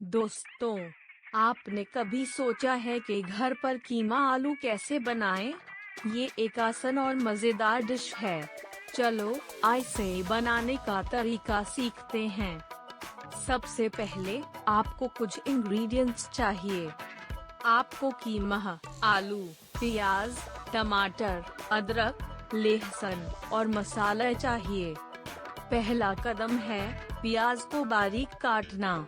दोस्तों, आपने कभी सोचा है कि घर पर कीमा आलू कैसे बनाएं? ये एक आसान और मजेदार डिश है। चलो, इसे बनाने का तरीका सीखते हैं। सबसे पहले आपको कुछ इंग्रेडिएंट्स चाहिए। आपको कीमा, आलू, प्याज, टमाटर, अदरक, लहसुन और मसाला चाहिए। पहला कदम है प्याज को बारीक काटना।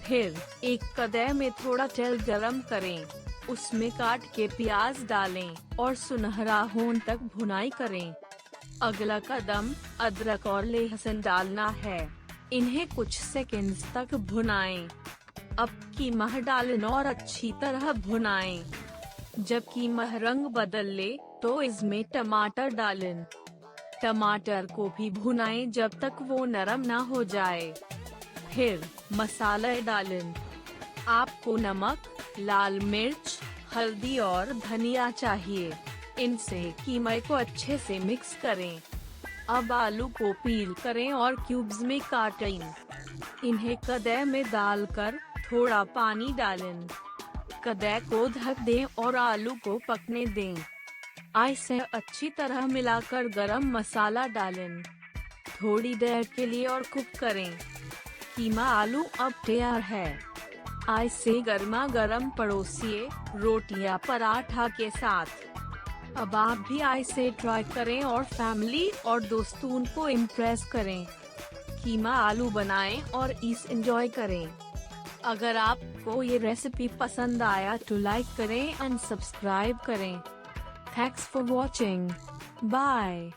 फिर एक कढ़ाई में थोड़ा तेल गरम करें, उसमें काट के प्याज डालें और सुनहरा होने तक भुनाई करें। अगला कदम अदरक और लहसुन डालना है, इन्हें कुछ सेकंड्स तक भुनाएं। अब कीमा डालें और अच्छी तरह भुनाएं। जब कीमा रंग बदल ले तो इसमें टमाटर डालें। टमाटर को भी भुनाएं जब तक वो नरम ना हो जाए। फिर मसाला डालें। आपको नमक, लाल मिर्च, हल्दी और धनिया चाहिए। इनसे कीमा को अच्छे से मिक्स करें। अब आलू को पील करें और क्यूब्स में काटें। इन्हें कढ़ाई में डालकर थोड़ा पानी डालें। कढ़ाई को ढक दें और आलू को पकने दें। इसे अच्छी तरह मिलाकर गरम मसाला डालें। थोड़ी देर के लिए और कुक करें। कीमा आलू अब तैयार है। इसे गर्मा गर्म परोसिए, रोटी या पराठा के साथ। अब आप भी इसे ट्राई करें और फैमिली और दोस्तों को इम्प्रेस करें। कीमा आलू बनाएं और इसे एंजॉय करें। अगर आपको ये रेसिपी पसंद आया तो लाइक करें और सब्सक्राइब करें। Thanks for watching. बाय।